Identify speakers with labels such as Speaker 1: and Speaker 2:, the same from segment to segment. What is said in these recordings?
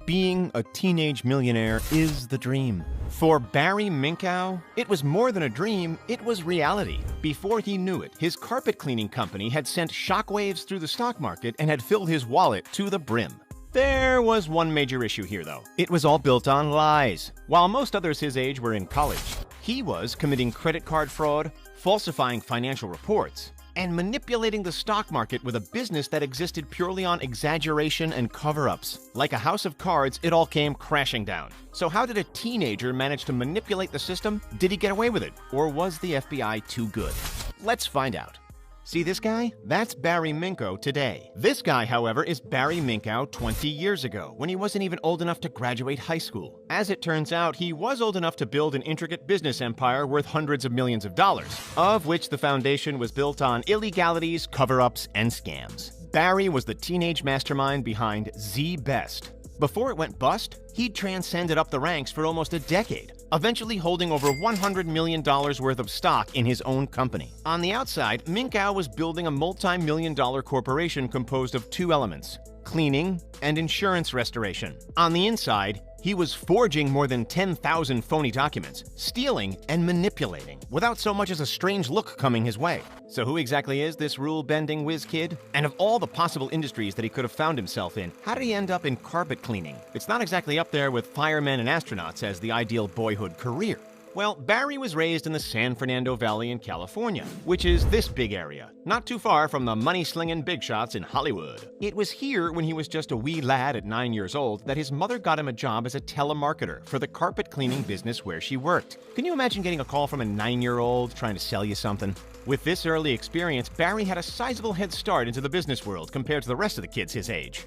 Speaker 1: being a teenage millionaire is the dream. For Barry Minkow, it was more than a dream, it was reality. Before he knew it, his carpet cleaning company had sent shockwaves through the stock market and had filled his wallet to the brim. There was one major issue here, though. It was all built on lies. While most others his age were in college, he was committing credit card fraud, falsifying financial reports, and manipulating the stock market with a business that existed purely on exaggeration and cover-ups. Like a house of cards, it all came crashing down. So how did a teenager manage to manipulate the system? Did he get away with it? Or was the FBI too good? Let's find out. See this guy? That's Barry Minkow today. This guy, however, is Barry Minkow 20 years ago, when he wasn't even old enough to graduate high school. As it turns out, he was old enough to build an intricate business empire worth hundreds of millions of dollars, of which the foundation was built on illegalities, cover-ups, and scams. Barry was the teenage mastermind behind Z-Best. Before it went bust, he'd transcended up the ranks for almost a decade, eventually holding over $100 million worth of stock in his own company. On the outside, Minkow was building a multi-million-dollar corporation composed of two elements: cleaning and insurance restoration. On the inside, he was forging more than 10,000 phony documents, stealing and manipulating, without so much as a strange look coming his way. So who exactly is this rule-bending whiz kid? And of all the possible industries that he could have found himself in, how did he end up in carpet cleaning? It's not exactly up there with firemen and astronauts as the ideal boyhood career. Well, Barry was raised in the San Fernando Valley in California, which is this big area, not too far from the money-slinging big shots in Hollywood. It was here, when he was just a wee lad at 9 years old, that his mother got him a job as a telemarketer for the carpet cleaning business where she worked. Can you imagine getting a call from a 9-year-old trying to sell you something? With this early experience, Barry had a sizable head start into the business world compared to the rest of the kids his age.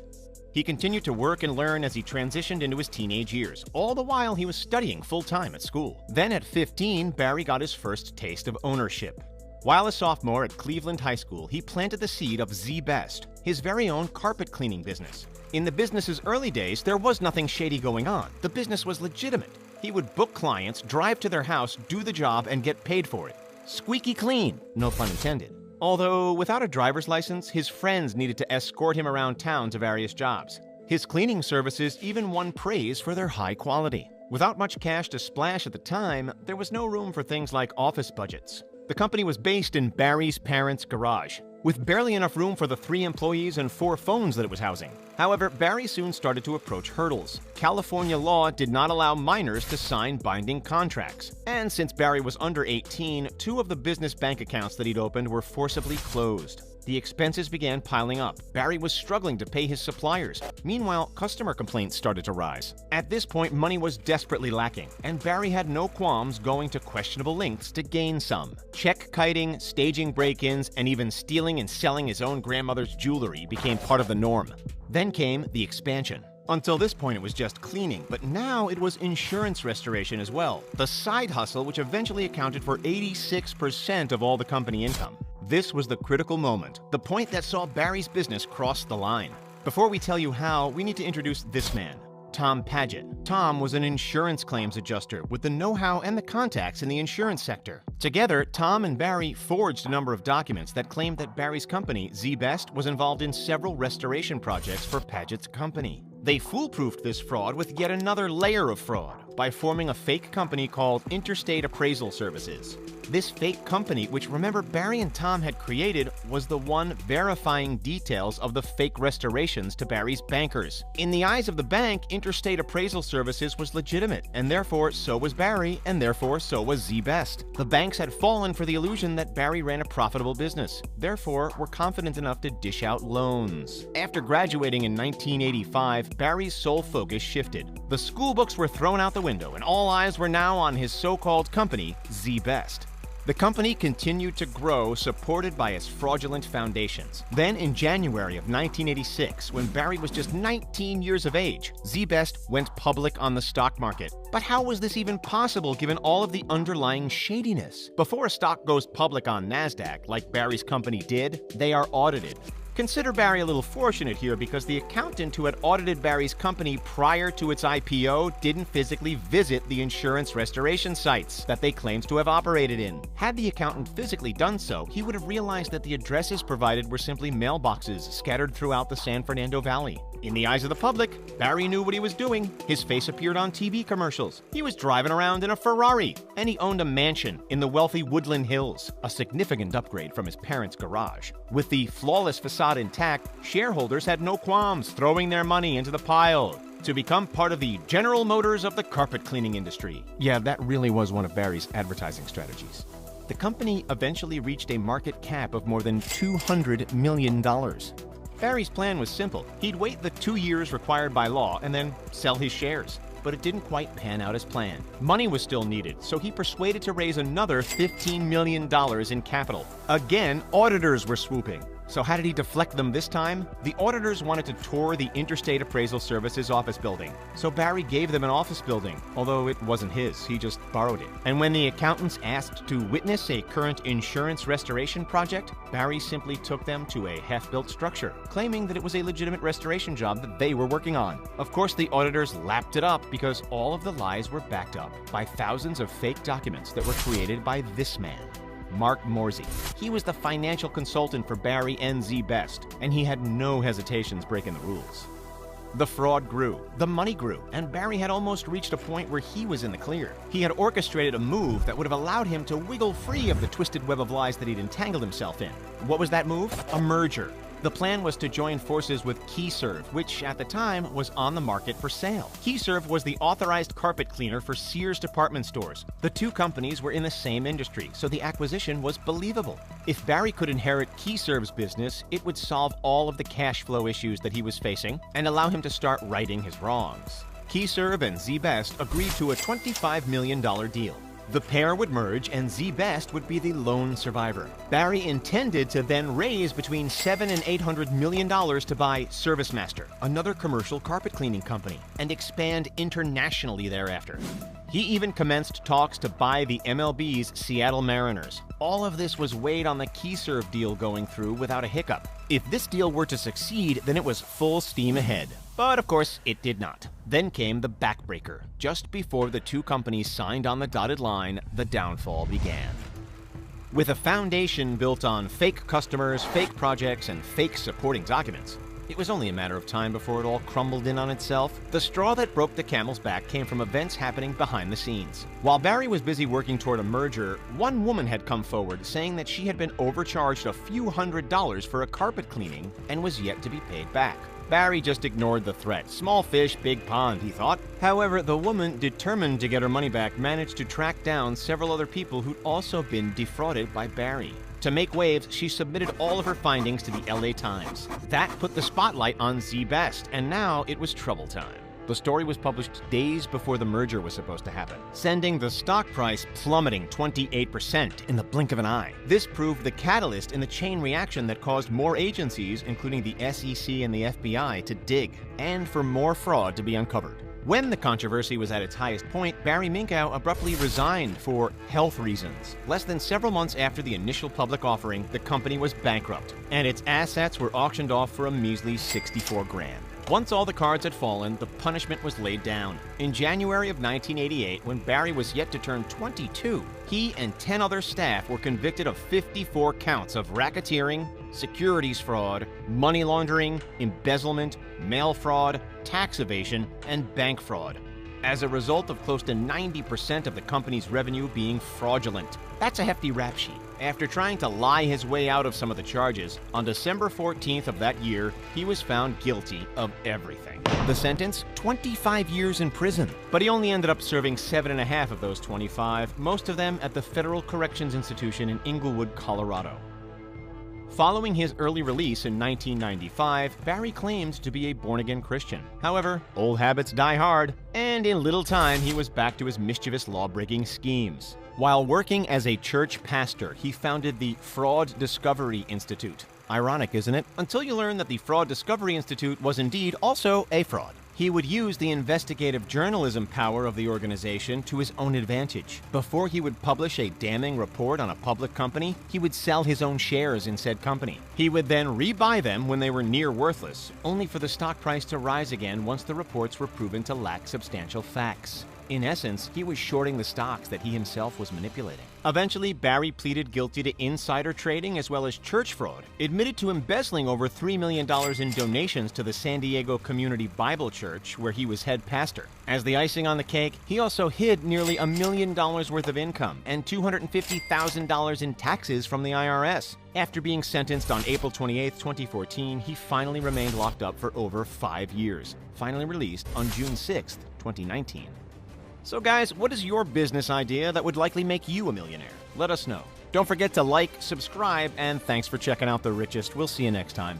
Speaker 1: He continued to work and learn as he transitioned into his teenage years. All the while, he was studying full-time at school. Then at 15, Barry got his first taste of ownership. While a sophomore at Cleveland High School, he planted the seed of Z-Best, his very own carpet cleaning business. In the business's early days, there was nothing shady going on. The business was legitimate. He would book clients, drive to their house, do the job, and get paid for it. Squeaky clean, no pun intended. Although, without a driver's license, his friends needed to escort him around town to various jobs. His cleaning services even won praise for their high quality. Without much cash to splash at the time, there was no room for things like office budgets. The company was based in Barry's parents' garage, with barely enough room for the 3 employees and 4 phones that it was housing. However, Barry soon started to approach hurdles. California law did not allow minors to sign binding contracts. And since Barry was under 18, 2 of the business bank accounts that he'd opened were forcibly closed. The expenses began piling up. Barry was struggling to pay his suppliers. Meanwhile, customer complaints started to rise. At this point, money was desperately lacking, and Barry had no qualms going to questionable lengths to gain some. Check kiting, staging break-ins, and even stealing and selling his own grandmother's jewelry became part of the norm. Then came the expansion. Until this point, it was just cleaning, but now it was insurance restoration as well, the side hustle which eventually accounted for 86% of all the company income. This was the critical moment, the point that saw Barry's business cross the line. Before we tell you how, we need to introduce this man, Tom Paget. Tom was an insurance claims adjuster with the know-how and the contacts in the insurance sector. Together, Tom and Barry forged a number of documents that claimed that Barry's company, Z-Best, was involved in several restoration projects for Paget's company. They foolproofed this fraud with yet another layer of fraud by forming a fake company called Interstate Appraisal Services. This fake company, which remember Barry and Tom had created, was the one verifying details of the fake restorations to Barry's bankers. In the eyes of the bank, Interstate Appraisal Services was legitimate, and therefore so was Barry, and therefore so was Z-Best. The banks had fallen for the illusion that Barry ran a profitable business, therefore were confident enough to dish out loans. After graduating in 1985, Barry's sole focus shifted. The school books were thrown out the window, and all eyes were now on his so-called company, Z-Best. The company continued to grow, supported by its fraudulent foundations. Then, in January of 1986, when Barry was just 19 years of age, Z-Best went public on the stock market. But how was this even possible given all of the underlying shadiness? Before a stock goes public on NASDAQ, like Barry's company did, they are audited. Consider Barry a little fortunate here because the accountant who had audited Barry's company prior to its IPO didn't physically visit the insurance restoration sites that they claimed to have operated in. Had the accountant physically done so, he would have realized that the addresses provided were simply mailboxes scattered throughout the San Fernando Valley. In the eyes of the public, Barry knew what he was doing. His face appeared on TV commercials. He was driving around in a Ferrari, and he owned a mansion in the wealthy Woodland Hills, a significant upgrade from his parents' garage. With the flawless facade intact, shareholders had no qualms throwing their money into the pile to become part of the General Motors of the carpet cleaning industry. Yeah, that really was one of Barry's advertising strategies. The company eventually reached a market cap of more than $200 million. Barry's plan was simple. He'd wait the 2 years required by law and then sell his shares. But it didn't quite pan out as planned. Money was still needed, so he persuaded to raise another $15 million in capital. Again, auditors were swooping. So how did he deflect them this time? The auditors wanted to tour the Interstate Appraisal Services office building. So Barry gave them an office building, although it wasn't his, he just borrowed it. And when the accountants asked to witness a current insurance restoration project, Barry simply took them to a half-built structure, claiming that it was a legitimate restoration job that they were working on. Of course, the auditors lapped it up because all of the lies were backed up by thousands of fake documents that were created by this man, Mark Morsey. He was the financial consultant for Barry and Z Best, and he had no hesitations breaking the rules. The fraud grew, the money grew, and Barry had almost reached a point where he was in the clear. He had orchestrated a move that would have allowed him to wiggle free of the twisted web of lies that he'd entangled himself in. What was that move? A merger. The plan was to join forces with KeyServe, which at the time was on the market for sale. KeyServe was the authorized carpet cleaner for Sears department stores. The two companies were in the same industry, so the acquisition was believable. If Barry could inherit KeyServe's business, it would solve all of the cash flow issues that he was facing and allow him to start righting his wrongs. KeyServe and Z Best agreed to a $25 million deal. The pair would merge and Z Best would be the lone survivor. Barry intended to then raise between $700 and $800 million to buy ServiceMaster, another commercial carpet cleaning company, and expand internationally thereafter. He even commenced talks to buy the MLB's Seattle Mariners. All of this was weighed on the KeyServe deal going through without a hiccup. If this deal were to succeed, then it was full steam ahead. But of course, it did not. Then came the backbreaker. Just before the two companies signed on the dotted line, the downfall began. With a foundation built on fake customers, fake projects, and fake supporting documents, it was only a matter of time before it all crumbled in on itself. The straw that broke the camel's back came from events happening behind the scenes. While Barry was busy working toward a merger, one woman had come forward saying that she had been overcharged a few $100s for a carpet cleaning and was yet to be paid back. Barry just ignored the threat. Small fish, big pond, he thought. However, the woman, determined to get her money back, managed to track down several other people who'd also been defrauded by Barry. To make waves, she submitted all of her findings to the LA Times. That put the spotlight on Z Best, and now it was trouble time. The story was published days before the merger was supposed to happen, sending the stock price plummeting 28% in the blink of an eye. This proved the catalyst in the chain reaction that caused more agencies, including the SEC and the FBI, to dig, and for more fraud to be uncovered. When the controversy was at its highest point, Barry Minkow abruptly resigned for health reasons. Less than several months after the initial public offering, the company was bankrupt, and its assets were auctioned off for a measly $64 grand. Once all the cards had fallen, the punishment was laid down. In January of 1988, when Barry was yet to turn 22, he and 10 other staff were convicted of 54 counts of racketeering, securities fraud, money laundering, embezzlement, mail fraud, tax evasion, and bank fraud, as a result of close to 90% of the company's revenue being fraudulent. That's a hefty rap sheet. After trying to lie his way out of some of the charges, on December 14th of that year, he was found guilty of everything. The sentence? 25 years in prison. But he only ended up serving 7.5 of those 25, most of them at the Federal Corrections Institution in Inglewood, Colorado. Following his early release in 1995, Barry claimed to be a born-again Christian. However, old habits die hard, and in little time he was back to his mischievous law-breaking schemes. While working as a church pastor, he founded the Fraud Discovery Institute. Ironic, isn't it? Until you learn that the Fraud Discovery Institute was indeed also a fraud. He would use the investigative journalism power of the organization to his own advantage. Before he would publish a damning report on a public company, he would sell his own shares in said company. He would then rebuy them when they were near worthless, only for the stock price to rise again once the reports were proven to lack substantial facts. In essence, he was shorting the stocks that he himself was manipulating. Eventually, Barry pleaded guilty to insider trading as well as church fraud, admitted to embezzling over $3 million in donations to the San Diego Community Bible Church, where he was head pastor. As the icing on the cake, he also hid nearly $1 million worth of income and $250,000 in taxes from the IRS. After being sentenced on April 28, 2014, he finally remained locked up for over 5 years, finally released on June 6, 2019. So guys, what is your business idea that would likely make you a millionaire? Let us know. Don't forget to like, subscribe, and thanks for checking out The Richest. We'll see you next time.